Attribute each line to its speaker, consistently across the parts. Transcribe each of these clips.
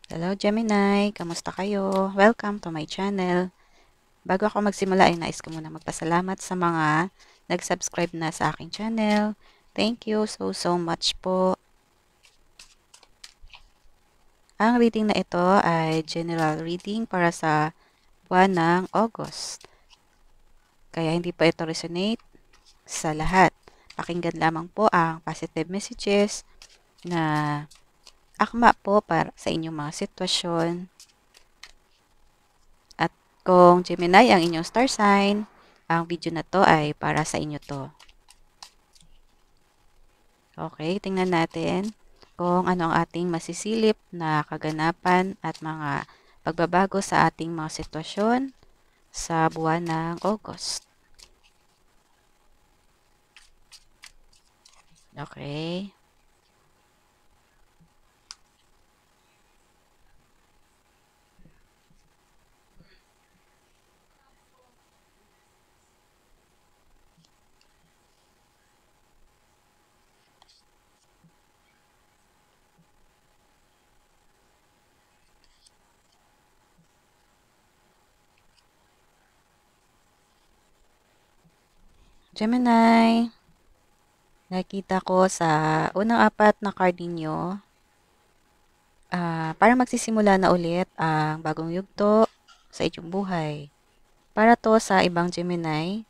Speaker 1: Hello Gemini, kamusta kayo? Welcome to my channel. Bago ako magsimula ay nais ko muna magpasalamat sa mga nag-subscribe na sa aking channel. Thank you so much po. Ang reading na ito ay general reading para sa buwan ng August. Kaya hindi po ito resonate sa lahat. Pakinggan lamang po ang positive messages na akma po para sa inyong mga sitwasyon. At kung Gemini ang inyong star sign, ang video na to ay para sa inyo to. Okay, tingnan natin kung ano ang ating masisilip na kaganapan at mga pagbabago sa ating mga sitwasyon sa buwan ng August. Okay. Gemini, nakita ko sa unang apat na card ninyo, parang magsisimula na ulit ang bagong yugto sa inyong buhay. Para to sa ibang Gemini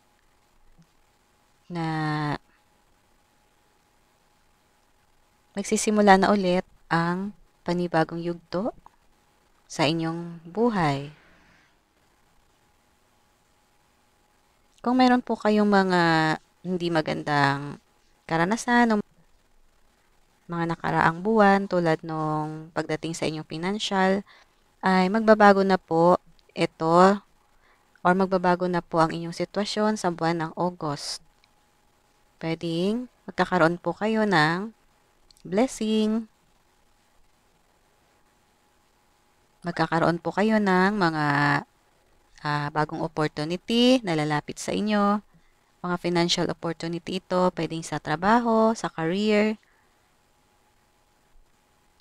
Speaker 1: na magsisimula na ulit ang panibagong yugto sa inyong buhay. Kung meron po kayong mga hindi magandang karanasan ng mga nakaraang buwan tulad nung pagdating sa inyong financial, ay magbabago na po ito or magbabago na po ang inyong sitwasyon sa buwan ng August. Pwedeng magkakaroon po kayo ng blessing. Magkakaroon po kayo ng mga bagong opportunity na lalapit sa inyo. Mga financial opportunity ito, pwedeng sa trabaho, sa career,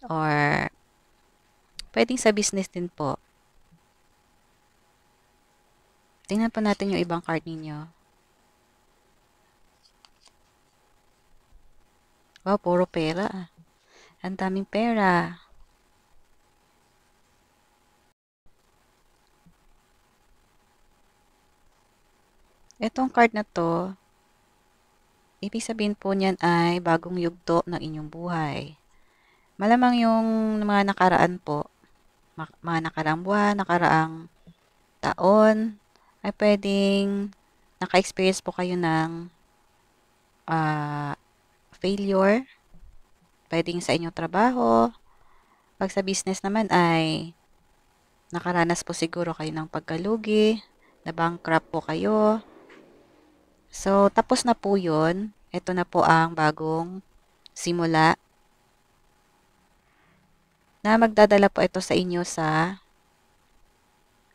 Speaker 1: or pwedeng sa business din po. Tingnan po natin yung ibang card ninyo. Wow, puro pera. Ang daming pera. Etong card na to, ibig sabihin po niyan ay bagong yugto ng inyong buhay. Malamang yung mga nakaraan po, mga nakaraang buwan, nakaraang taon, ay pwedeng naka-experience po kayo ng failure, pwedeng sa inyong trabaho. Pag sa business naman ay nakaranas po siguro kayo ng pagkalugi, na bankrupt po kayo. So, tapos na po yun. Ito na po ang bagong simula na magdadala po ito sa inyo sa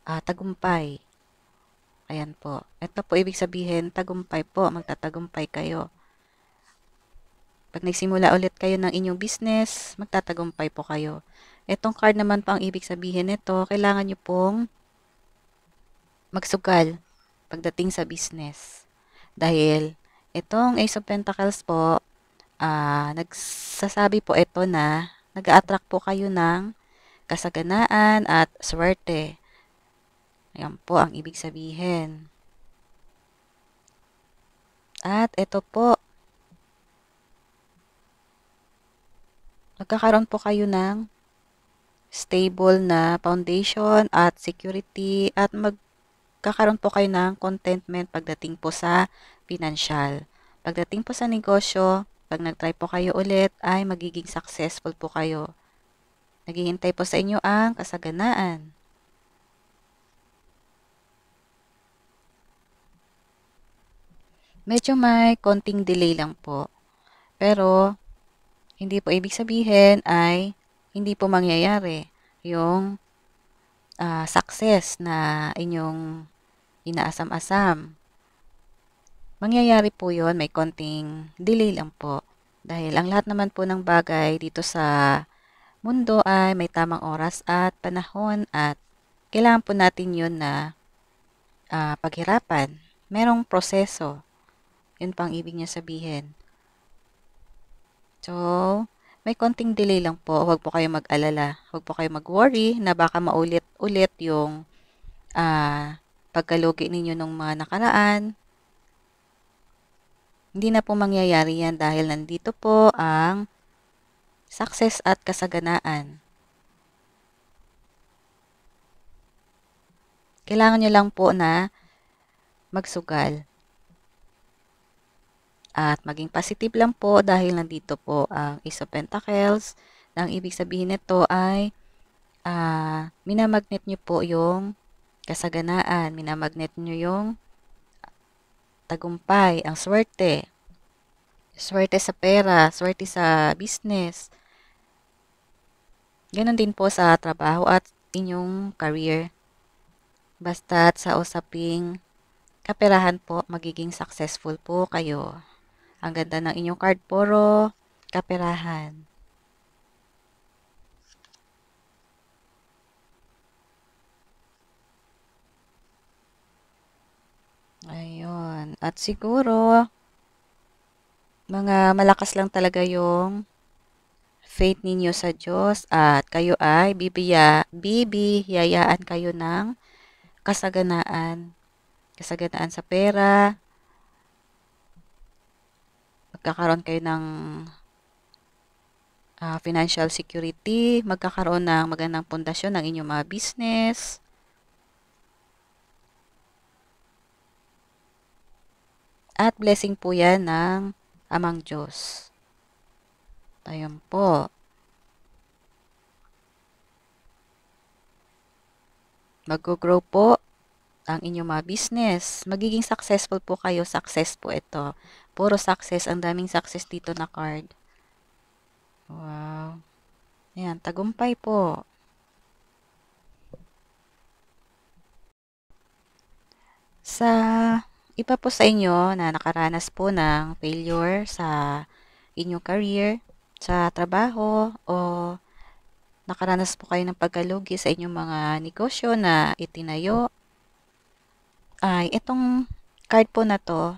Speaker 1: tagumpay. Ayan po. Ito po ibig sabihin, tagumpay po. Magtatagumpay kayo. Pag nagsimula ulit kayo ng inyong business, magtatagumpay po kayo. Itong card naman po ang ibig sabihin nito, kailangan nyo pong magsugal pagdating sa business. Dahil itong Ace of Pentacles po, nagsasabi po ito na nag-a-attract po kayo ng kasaganaan at swerte. Ayan po ang ibig sabihin. At ito po, magkakaroon po kayo ng stable na foundation at security at magkakaroon po kayo ng contentment pagdating po sa financial. Pagdating po sa negosyo, pag nag-try po kayo ulit, ay magiging successful po kayo. Naghihintay po sa inyo ang kasaganaan. Medyo may konting delay lang po. Pero, hindi po ibig sabihin ay hindi po mangyayari yung success na inyong inaasam-asam. Mangyayari po yon, may konting delay lang po. Dahil ang lahat naman po ng bagay dito sa mundo ay may tamang oras at panahon at kailangan po natin yun na paghirapan. Merong proseso. Yun pang ibig niya sabihin. So, may konting delay lang po. Huwag po kayo mag-alala. Huwag po kayo mag-worry na baka maulit-ulit yung pagkalugi ninyo ng mga nakaraan. Hindi na po mangyayari yan dahil nandito po ang success at kasaganaan. Kailangan nyo lang po na magsugal. At maging positive lang po dahil nandito po ang Ace of Pentacles. Ang ibig sabihin nito ay minamagnet nyo po yung kasaganaan, minamagnet nyo yung tagumpay, ang swerte. Swerte sa pera, swerte sa business. Ganon din po sa trabaho at inyong career. Basta't sa usaping kaperahan po, magiging successful po kayo. Ang ganda ng inyong card, puro kaperahan. Ayun. At siguro, mga malakas lang talaga yung faith ninyo sa Diyos at kayo ay bibiyayaan kayo ng kasaganaan. Kasaganaan sa pera. Magkakaroon kayo ng financial security. Magkakaroon ng magandang pundasyon ng inyong mga business. At blessing po yan ng Amang Diyos. Ayun po. Mag-grow po ang inyong mga business. Magiging successful po kayo. Success po ito. Puro success. Ang daming success dito na card. Wow. Ayan, tagumpay po. Sa iba po sa inyo na nakaranas po ng failure sa inyong career, sa trabaho, o nakaranas po kayo ng pagkalugi sa inyong mga negosyo na itinayo, ay itong card po na to,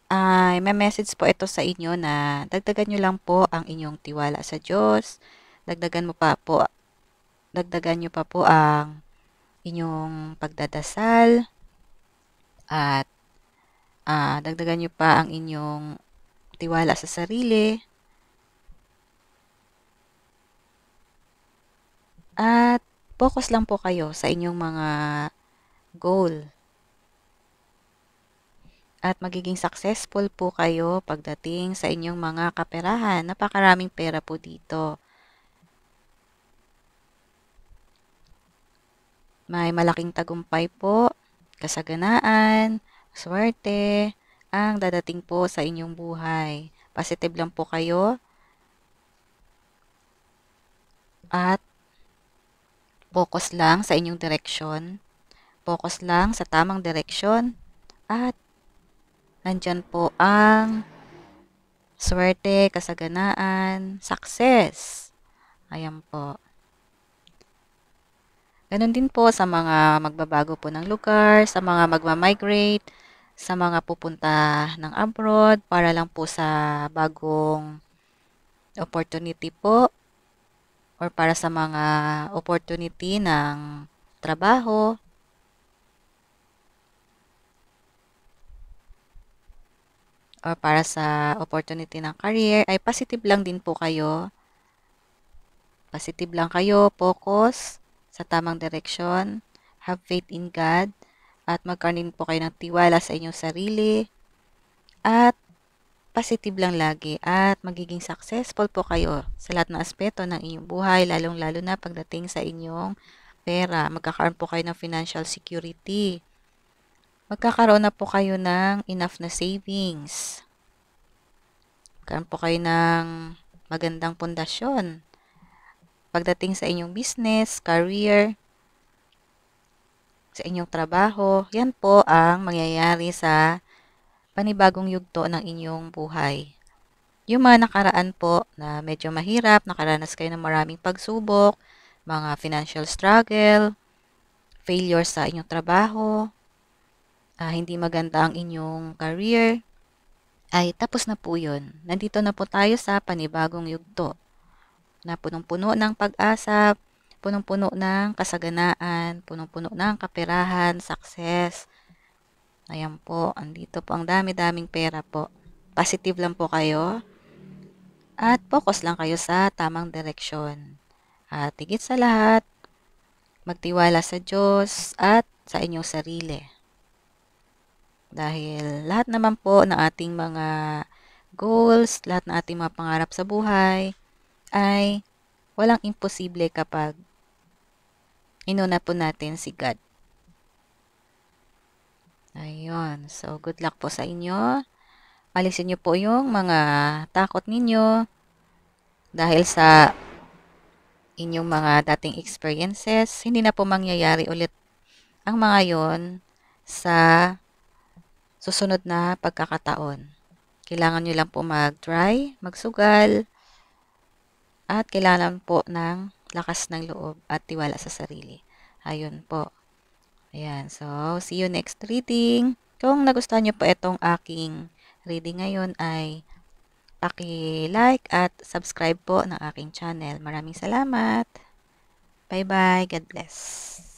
Speaker 1: ay may message po ito sa inyo na dagdagan nyo lang po ang inyong tiwala sa Diyos, dagdagan nyo pa po ang inyong pagdadasal, at dagdagan nyo pa ang inyong tiwala sa sarili, at focus lang po kayo sa inyong mga goal. At magiging successful po kayo pagdating sa inyong mga kaperahan. Napakaraming pera po dito. May malaking tagumpay po, kasaganaan, swerte, ang dadating po sa inyong buhay. Positive lang po kayo. At focus lang sa inyong direksyon. Focus lang sa tamang direksyon. At nandyan po ang swerte, kasaganaan, success. Ayan po. Ganon din po sa mga magbabago po ng lugar, sa mga magmamigrate, sa mga pupunta ng abroad para lang po sa bagong opportunity po or para sa mga opportunity ng trabaho. Or para sa opportunity ng career, ay positive lang din po kayo. Positive lang kayo, focus sa tamang direksyon, have faith in God, at magkaroon din po kayo ng tiwala sa inyong sarili, at positive lang lagi, at magiging successful po kayo sa lahat ng aspeto ng inyong buhay, lalong-lalo na pagdating sa inyong pera. Magkakaroon po kayo ng financial security. Magkakaroon na po kayo ng enough na savings. Magkakaroon po kayo ng magandang pundasyon pagdating sa inyong business, career, sa inyong trabaho. Yan po ang mangyayari sa panibagong yugto ng inyong buhay. yung mga nakaraan po na medyo mahirap, nakaranas kayo ng maraming pagsubok, mga financial struggle, failure sa inyong trabaho, hindi maganda ang inyong career, ay tapos na po yun. Nandito na po tayo sa panibagong yugto na punong-puno ng pag-asa, punong-puno ng kasaganaan, punong-puno ng kaperahan, success. Ayan po, andito po ang dami-daming pera po. Positive lang po kayo at focus lang kayo sa tamang direksyon. At higit sa lahat, magtiwala sa Diyos at sa inyong sarili. Dahil lahat naman po ng ating mga goals, lahat ng ating mga pangarap sa buhay ay walang imposible kapag inuna po natin si God. Ayun. So, good luck po sa inyo. Alisin niyo po yung mga takot ninyo dahil sa inyong mga dating experiences. Hindi na po mangyayari ulit ang mga yon sa susunod na pagkakataon. Kailangan nyo lang po mag-try, magsugal, at kailangan po ng lakas ng loob at tiwala sa sarili. Ayun po. Ayan. So, see you next reading. Kung nagustuhan nyo po itong aking reading ngayon ay paki-like at subscribe po ng aking channel. Maraming salamat. Bye-bye. God bless.